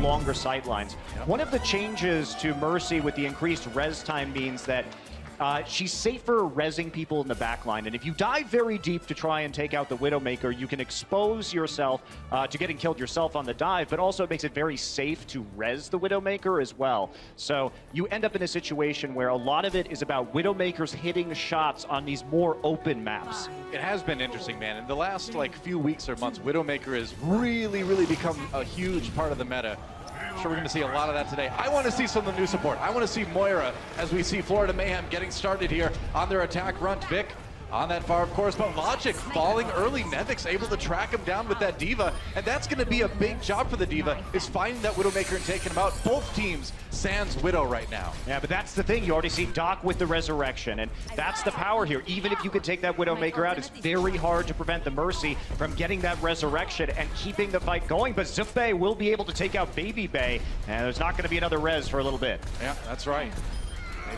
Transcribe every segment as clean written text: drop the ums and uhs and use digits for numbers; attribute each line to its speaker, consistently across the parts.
Speaker 1: longer sightlines. One of the changes to Mercy with the increased res time means that she's safer rezzing people in the backline, and if you dive very deep to try and take out the Widowmaker, you can expose yourself to getting killed yourself on the dive, but also it makes it very safe to res the Widowmaker as well. So you end up in a situation where a lot of it is about Widowmakers hitting shots on these more open maps.
Speaker 2: It has been interesting, man. In the last few weeks or months, Widowmaker has really become a huge part of the meta. I'm sure we're going to see a lot of that today. I want to see some of the new support. I want to see Moira as we see Florida Mayhem getting started here on their attack run. Vic on that far, of course, but Logic falling early. Nevic's able to track him down with that Diva, and that's going to be a big job for the Diva, is finding that Widowmaker and taking him out. Both teams sans Widow right now.
Speaker 1: Yeah, but that's the thing. You already see Doc with the Resurrection, and that's the power here. Even if you could take that Widowmaker out, it's very hard to prevent the Mercy from getting that Resurrection and keeping the fight going. But Zufei will be able to take out Baby Bay, and there's not going to be another res for a little bit.
Speaker 2: Yeah, that's right.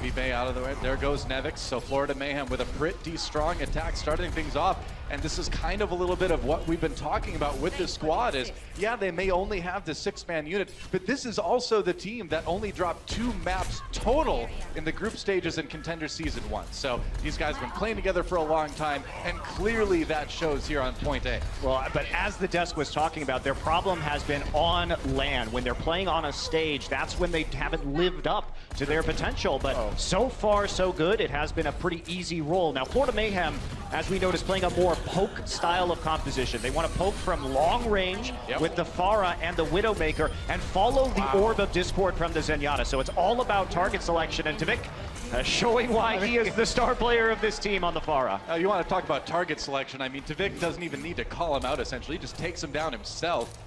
Speaker 2: Baby Bay out of the way. There goes Nevix. So Florida Mayhem with a pretty strong attack starting things off. And this is kind of a little bit of what we've been talking about with this squad is, yeah, they may only have the 6-man unit, but this is also the team that only dropped 2 maps total in the group stages in Contender Season 1. So these guys have been playing together for a long time, and clearly that shows here on Point A.
Speaker 1: Well, but as the desk was talking about, their problem has been on LAN. When they're playing on a stage, that's when they haven't lived up to their potential. But so far, so good. It has been a pretty easy roll. Now, Florida Mayhem, as we noticed, playing a more poke style of composition. They want to poke from long range with the Pharah and the Widowmaker and follow the Orb of Discord from the Zenyatta. So it's all about target selection, and Tavik showing why he is the star player of this team on the Pharah.
Speaker 2: You want to talk about target selection. I mean, Tavik doesn't even need to call him out, essentially. He just takes him down himself.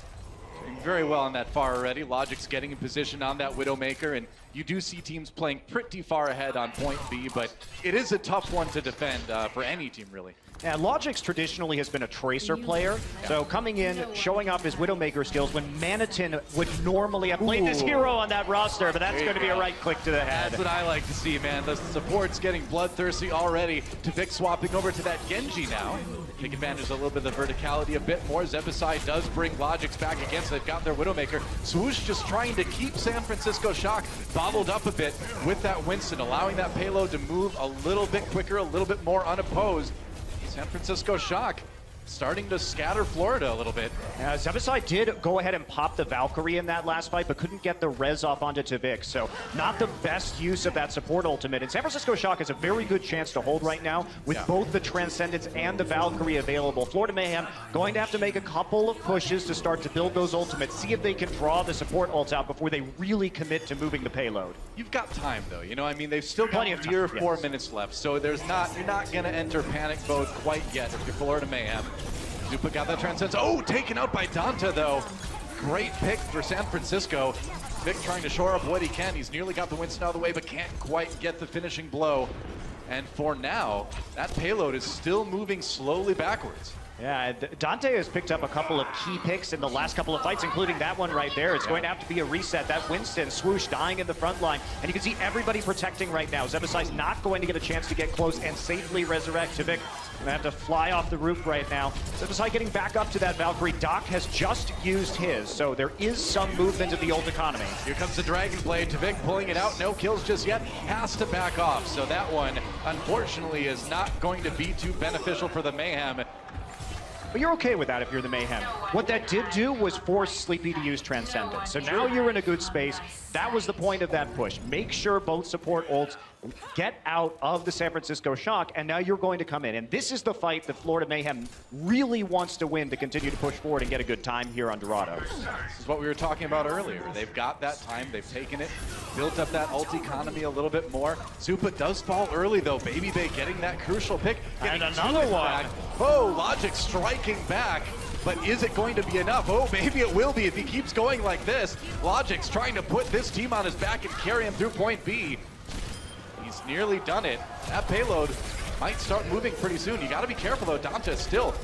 Speaker 2: Doing very well on that far already. Logic's getting in position on that Widowmaker, and you do see teams playing pretty far ahead on Point B, but it is a tough one to defend for any team, really.
Speaker 1: Yeah, Logix traditionally has been a Tracer player, so coming in, showing off his Widowmaker skills when Manitin would normally have played this hero on that roster, but that's going to be a right click to the head.
Speaker 2: That's what I like to see, man. The support's getting bloodthirsty already. Tavik swapping over to that Genji now. Take advantage of a little bit of the verticality a bit more. Zebasai does bring Logix back against it. They've got their Widowmaker. Swoosh just trying to keep San Francisco Shock bottled up a bit with that Winston, allowing that payload to move a little bit quicker, a little bit more unopposed. San Francisco Shock starting to scatter Florida a little bit.
Speaker 1: Yeah, Zebasai did go ahead and pop the Valkyrie in that last fight, but couldn't get the res off onto Tavik, so not the best use of that support ultimate. And San Francisco Shock has a very good chance to hold right now with both the Transcendence and the Valkyrie available. Florida Mayhem going to have to make a couple of pushes to start to build those ultimates, see if they can draw the support ults out before they really commit to moving the payload.
Speaker 2: You've got time, though. You know, I mean, they've still got 3 or 4 minutes left, so you're not going to enter panic mode quite yet if you're Florida Mayhem. Zupa got that Transcendence. Oh, taken out by Danta, though. Great pick for San Francisco. Vic trying to shore up what he can. He's nearly got the Winston out of the way, but can't quite get the finishing blow. And for now, that payload is still moving slowly backwards.
Speaker 1: Yeah, Dante has picked up a couple of key picks in the last couple of fights, including that one right there. It's going to have to be a reset. That Winston, Swoosh dying in the front line, and you can see everybody protecting right now. Zebasai's not going to get a chance to get close and safely resurrect. Tavik gonna have to fly off the roof right now. Zebasai getting back up to that Valkyrie. Doc has just used his, so there is some movement of the old economy.
Speaker 2: Here comes the Dragon Blade. Tavik pulling it out. No kills just yet. Has to back off. So that one, unfortunately, is not going to be too beneficial for the Mayhem.
Speaker 1: But you're okay with that if you're the Mayhem. What that did do was force Sleepy to use Transcendence. So now you're in a good space. That was the point of that push. Make sure both support ults get out of the San Francisco Shock, and now you're going to come in. And this is the fight that Florida Mayhem really wants to win to continue to push forward and get a good time here on Dorado.
Speaker 2: This is what we were talking about earlier. They've got that time, they've taken it, built up that ult economy a little bit more. Zupa does fall early though. Baby Bay getting that crucial pick.
Speaker 1: And another one.
Speaker 2: Back. Oh, Logic striking back. But is it going to be enough? Oh, maybe it will be if he keeps going like this. Logic's trying to put this team on his back and carry him through Point B. He's nearly done it. That payload might start moving pretty soon. You got to be careful though. Danta still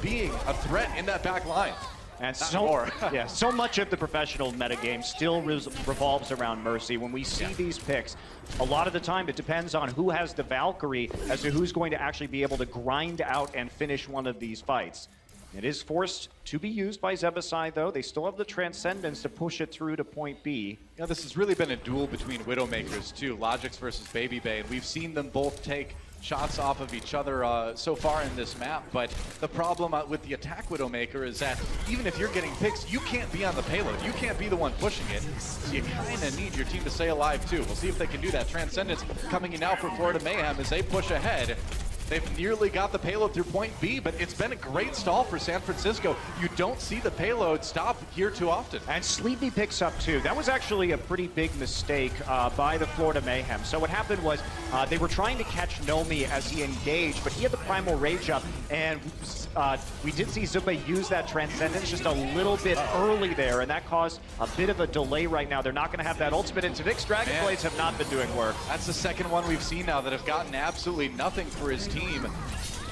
Speaker 2: being a threat in that back line.
Speaker 1: And so much of the professional metagame still revolves around Mercy. When we see these picks, a lot of the time it depends on who has the Valkyrie as to who's going to actually be able to grind out and finish one of these fights. It is forced to be used by Zebasai, though. They still have the Transcendence to push it through to point B.
Speaker 2: You know, this has really been a duel between Widowmakers, too. Logix versus Baby Bay, and we've seen them both take shots off of each other so far in this map, but the problem with the attack Widowmaker is that even if you're getting picks, you can't be on the payload. You can't be the one pushing it, so you kind of need your team to stay alive too. We'll see if they can do that. Transcendence coming in now for Florida Mayhem as they push ahead. They've nearly got the payload through point B, but it's been a great stall for San Francisco. You don't see the payload stop here too often.
Speaker 1: And Sleepy picks up too. That was actually a pretty big mistake by the Florida Mayhem. So what happened was they were trying to catch Nomi as he engaged, but he had the Primal Rage up, and we did see Zuba use that Transcendence just a little bit early there, and that caused a bit of a delay right now. They're not going to have that ultimate, and Vic's Dragon Blades have not been doing work.
Speaker 2: That's the second one we've seen now that have gotten absolutely nothing for his team.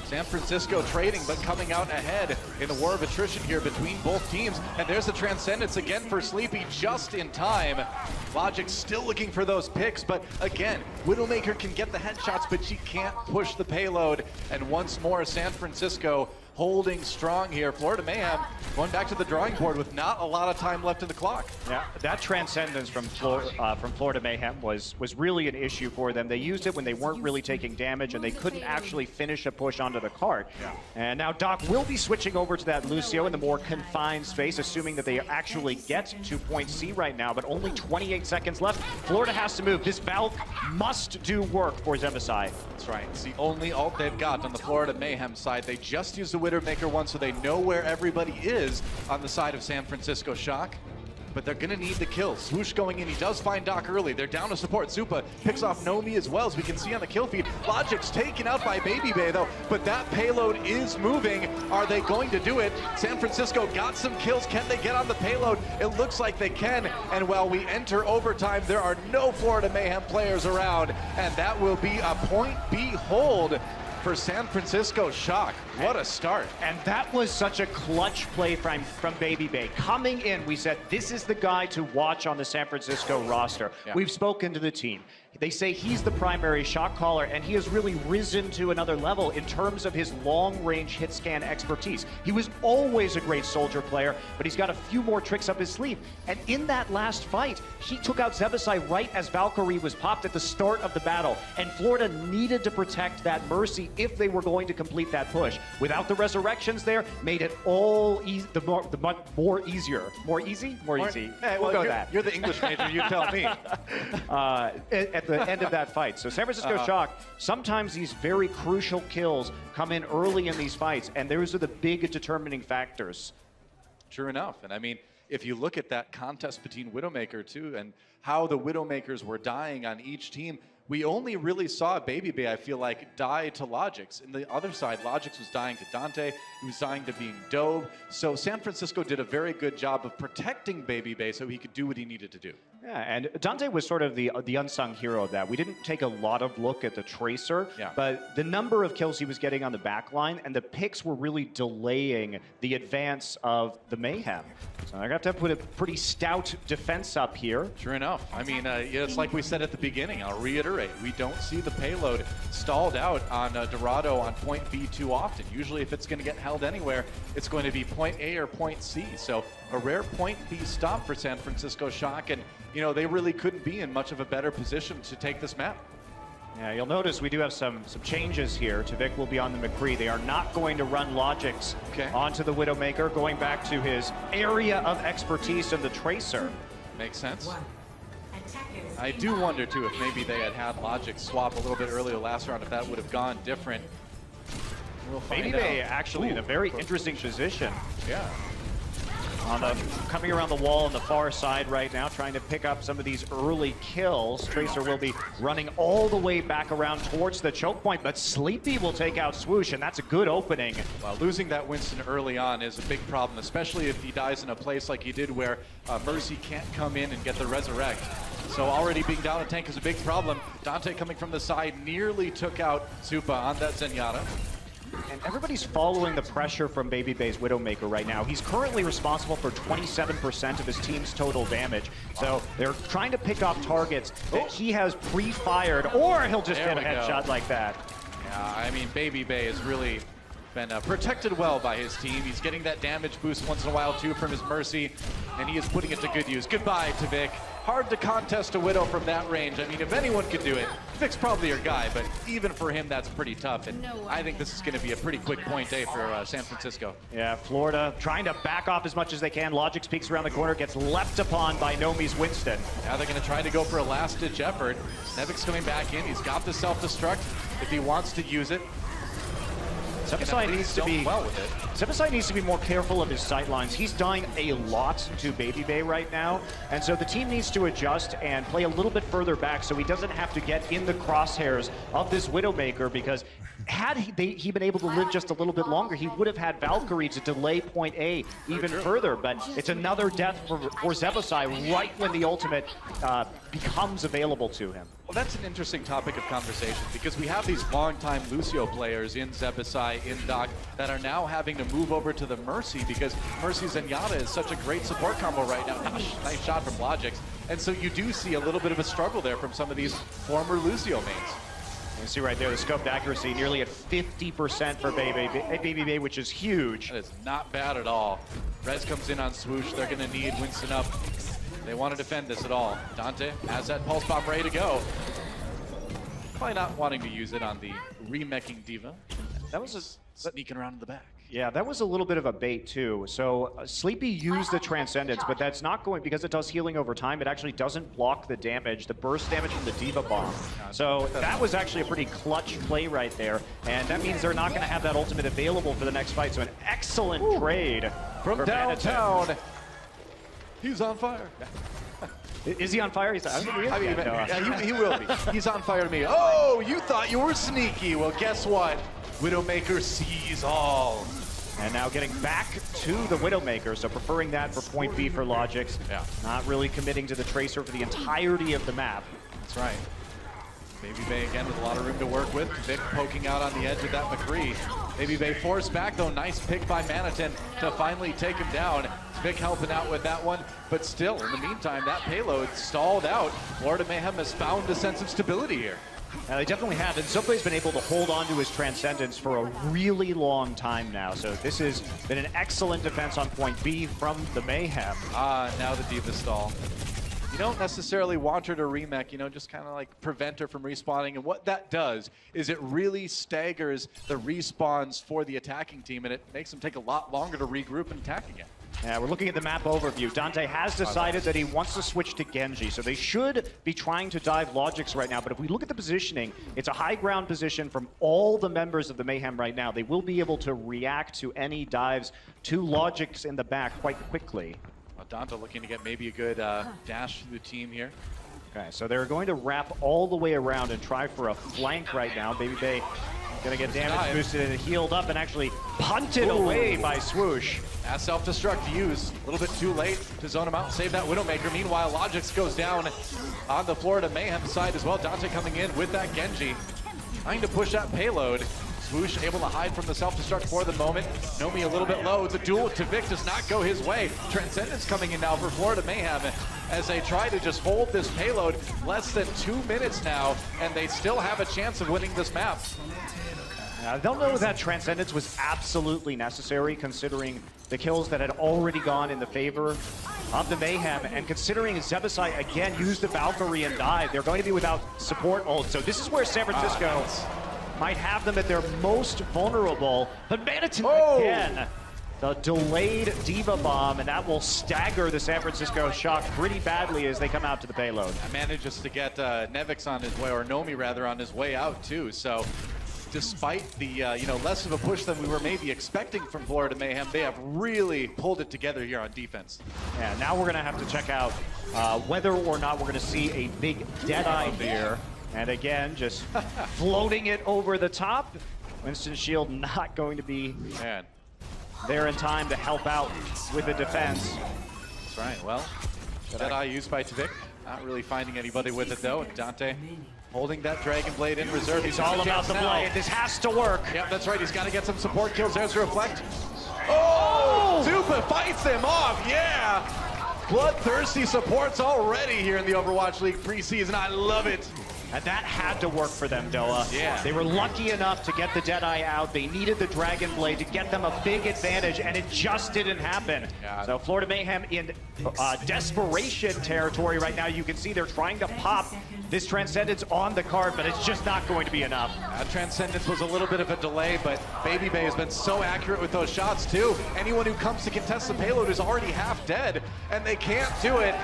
Speaker 2: San Francisco trading, but coming out ahead in the war of attrition here between both teams. And there's the Transcendence again for Sleepy just in time. Logix still looking for those picks, but again, Widowmaker can get the headshots, but she can't push the payload. And once more, San Francisco holding strong here. Florida Mayhem going back to the drawing board with not a lot of time left in the clock.
Speaker 1: Yeah, that Transcendence from Florida Mayhem was really an issue for them. They used it when they weren't really taking damage, and they couldn't actually finish a push onto the cart. Yeah. And now Doc will be switching over to that Lucio in the more confined space, assuming that they actually get to point C right now, but only 28 seconds left. Florida has to move. This Valk must do work for Zebasai.
Speaker 2: That's right. It's the only ult they've got on the Florida Mayhem side. They just used the Widowmaker one, so they know where everybody is on the side of San Francisco Shock. But they're going to need the kill. Swoosh going in. He does find Doc early. They're down to support. Supa picks off Nomi as well, as we can see on the kill feed. Logix taken out by Baby Bay, though. But that payload is moving. Are they going to do it? San Francisco got some kills. Can they get on the payload? It looks like they can. And while we enter overtime, there are no Florida Mayhem players around. And that will be a point B hold for San Francisco Shock. What a start.
Speaker 1: And that was such a clutch play from Baby Bay. Coming in, we said, this is the guy to watch on the San Francisco roster. Yeah. We've spoken to the team. They say he's the primary shot caller, and he has really risen to another level in terms of his long-range hit scan expertise. He was always a great soldier player, but he's got a few more tricks up his sleeve. And in that last fight, he took out Zebasai right as Valkyrie was popped at the start of the battle, and Florida needed to protect that Mercy if they were going to complete that push. Without the resurrections there, made it all more easier. More easy? More easy.
Speaker 2: Hey, we'll go with that. You're the English major, you tell me.
Speaker 1: At the end of that fight. So San Francisco Shock, sometimes these very crucial kills come in early in these fights, and those are the big determining factors.
Speaker 2: True enough. And I mean, if you look at that contest between Widowmaker too, and how the Widowmakers were dying on each team, we only really saw Baby Bay, I feel like, die to Logix. And the other side, Logix was dying to Dante, he was dying to being Dove. So San Francisco did a very good job of protecting Baby Bay so he could do what he needed to do.
Speaker 1: Yeah, and Dante was sort of the unsung hero of that. We didn't take a lot of look at the Tracer, but the number of kills he was getting on the back line and the picks were really delaying the advance of the Mayhem. So they're going to have to put a pretty stout defense up here.
Speaker 2: Sure enough. I mean, it's like we said at the beginning. I'll reiterate. We don't see the payload stalled out on Dorado on point B too often. Usually if it's going to get held anywhere, it's going to be point A or point C. So a rare point B stop for San Francisco Shock, and you know, they really couldn't be in much of a better position to take this map.
Speaker 1: Yeah, you'll notice we do have some changes here. Tavik will be on the McCree. They are not going to run Logix onto the Widowmaker, going back to his area of expertise in the Tracer.
Speaker 2: Makes sense. I do wonder too if maybe they had Logix swap a little bit earlier last round, if that would have gone different. We'll
Speaker 1: Baby Bay actually in a very interesting position.
Speaker 2: Yeah.
Speaker 1: Coming around the wall on the far side right now, trying to pick up some of these early kills. Tracer will be running all the way back around towards the choke point, but Sleepy will take out Swoosh, and that's a good opening.
Speaker 2: Well, losing that Winston early on is a big problem, especially if he dies in a place like he did where Mercy can't come in and get the resurrect. So already being down a tank is a big problem. Dante coming from the side nearly took out Supa on that Zenyatta.
Speaker 1: And everybody's following the pressure from Baby Bay's Widowmaker right now. He's currently responsible for 27% of his team's total damage. So they're trying to pick off targets that he has pre-fired, or he'll just get a headshot like that.
Speaker 2: Yeah, I mean, Baby Bay has really been protected well by his team. He's getting that damage boost once in a while too from his Mercy, and he is putting it to good use. Goodbye, Tvik. Hard to contest a Widow from that range. I mean, if anyone could do it, Tvik's probably your guy, but even for him, that's pretty tough. And I think this is going to be a pretty quick point A for San Francisco.
Speaker 1: Yeah, Florida trying to back off as much as they can. Logix peeks around the corner, gets leapt upon by Nomi's Winston.
Speaker 2: Now they're going to try to go for a last-ditch effort. Nevik's coming back in. He's got the self-destruct if he wants to use it.
Speaker 1: Zebasai needs to be
Speaker 2: well with it.
Speaker 1: Zebasai needs to be more careful of his sight lines. He's dying a lot to Baby Bay right now, and so the team needs to adjust and play a little bit further back so he doesn't have to get in the crosshairs of this Widowmaker, because had he been able to live just a little bit longer, he would have had Valkyrie to delay point A even further, but it's another death for Zebasai right when the ultimate becomes available to him.
Speaker 2: Well, that's an interesting topic of conversation, because we have these long-time Lucio players in Zebasai, in Doc, that are now having to move over to the Mercy, because Mercy Zenyatta is such a great support combo right now. Nice shot from Logix. And so you do see a little bit of a struggle there from some of these former Lucio mains.
Speaker 1: You see right there, the scoped accuracy nearly at 50% for Baby Bay, which is huge.
Speaker 2: That is not bad at all. Rez comes in on Swoosh. They're going to need Winston up. They want to defend this at all. Dante has that pulse bomb ready to go. Probably not wanting to use it on the remeching Diva.
Speaker 1: That was
Speaker 2: sneaking around in the back.
Speaker 1: Yeah, that was a little bit of a bait too. So Sleepy used the Transcendence, but that's not going, because it does healing over time, it actually doesn't block the damage, the burst damage from the Diva Bomb. So that was actually a pretty clutch play right there, and that means they're not going to have that ultimate available for the next fight. So an excellent trade
Speaker 2: from downtown. He's on fire.
Speaker 1: Is he on fire? He
Speaker 2: will be. He's on fire to me. Oh, you thought you were sneaky. Well, guess what? Widowmaker sees all.
Speaker 1: And now getting back to the Widowmaker, so preferring that for point B for Logix.
Speaker 2: Yeah.
Speaker 1: Not really committing to the Tracer for the entirety of the map.
Speaker 2: That's right. Baby Bay again with a lot of room to work with. Vic poking out on the edge of that McCree. Baby Bay forced back though. Nice pick by Manitin to finally take him down. Vic helping out with that one, but still, in the meantime, that payload stalled out. Florida Mayhem has found a sense of stability here.
Speaker 1: They definitely have, and Zoplay's been able to hold on to his Transcendence for a really long time now. So this has been an excellent defense on point B from the Mayhem.
Speaker 2: Now the Diva stall. You don't necessarily want her to remech, you know, just kind of like prevent her from respawning. And what that does is it really staggers the respawns for the attacking team, and it makes them take a lot longer to regroup and attack again.
Speaker 1: Yeah, we're looking at the map overview. Dante has decided that he wants to switch to Genji, so they should be trying to dive Logix right now. But if we look at the positioning, it's a high ground position from all the members of the Mayhem right now. They will be able to react to any dives to Logix in the back quite quickly.
Speaker 2: Dante looking to get maybe a good dash through the team here.
Speaker 1: Okay, so they're going to wrap all the way around and try for a flank right now. Baby Bay gonna get damage boosted and healed up and actually punted away by Swoosh.
Speaker 2: As self-destruct to use, a little bit too late to zone him out and save that Widowmaker. Meanwhile, Logix goes down on the Florida Mayhem side as well. Dante coming in with that Genji, trying to push that payload. Swoosh able to hide from the self-destruct for the moment. Nomi a little bit low. The duel with Tvik does not go his way. Transcendence coming in now for Florida Mayhem as they try to just hold this payload. Less than 2 minutes now, and they still have a chance of winning this map.
Speaker 1: I don't know if that Transcendence was absolutely necessary, considering the kills that had already gone in the favor of the Mayhem, and considering Zebasai again used the Valkyrie and died, they're going to be without support ult. So this is where San Francisco might have them at their most vulnerable, but Manitin again, the delayed Diva Bomb, and that will stagger the San Francisco Shock pretty badly as they come out to the payload.
Speaker 2: Manages to get Nevix on his way, or Nomi rather, on his way out too. So despite the less of a push than we were maybe expecting from Florida Mayhem, they have really pulled it together here on defense.
Speaker 1: Yeah, now we're gonna have to check out whether or not we're gonna see a big Deadeye here. And again, just floating it over the top. Winston Shield not going to be there in time to help out with the defense.
Speaker 2: That's right, well, Deadeye used by Tvik. Not really finding anybody with it though, and Dante holding that Dragon Blade in reserve.
Speaker 1: He's all about the blade. This has to work.
Speaker 2: Yep, that's right. He's got to get some support kills. There's Reflect. Oh! Zupa fights him off. Yeah! Bloodthirsty supports already here in the Overwatch League preseason. I love it.
Speaker 1: And that had to work for them, Doa.
Speaker 2: Yeah.
Speaker 1: They were lucky enough to get the Deadeye out. They needed the Dragon Blade to get them a big advantage, and it just didn't happen.
Speaker 2: Yeah.
Speaker 1: So Florida Mayhem in desperation territory right now. You can see they're trying to pop this Transcendence on the card, but it's just not going to be enough.
Speaker 2: Transcendence was a little bit of a delay, but Baby Bay has been so accurate with those shots too. Anyone who comes to contest the payload is already half dead, and they can't do it.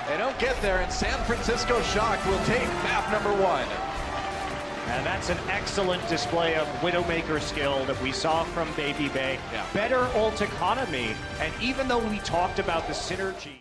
Speaker 2: They don't get there, and San Francisco Shock will take map number 1.
Speaker 1: And that's an excellent display of Widowmaker skill that we saw from Baby Bay.
Speaker 2: Yeah.
Speaker 1: Better ult economy, and even though we talked about the synergy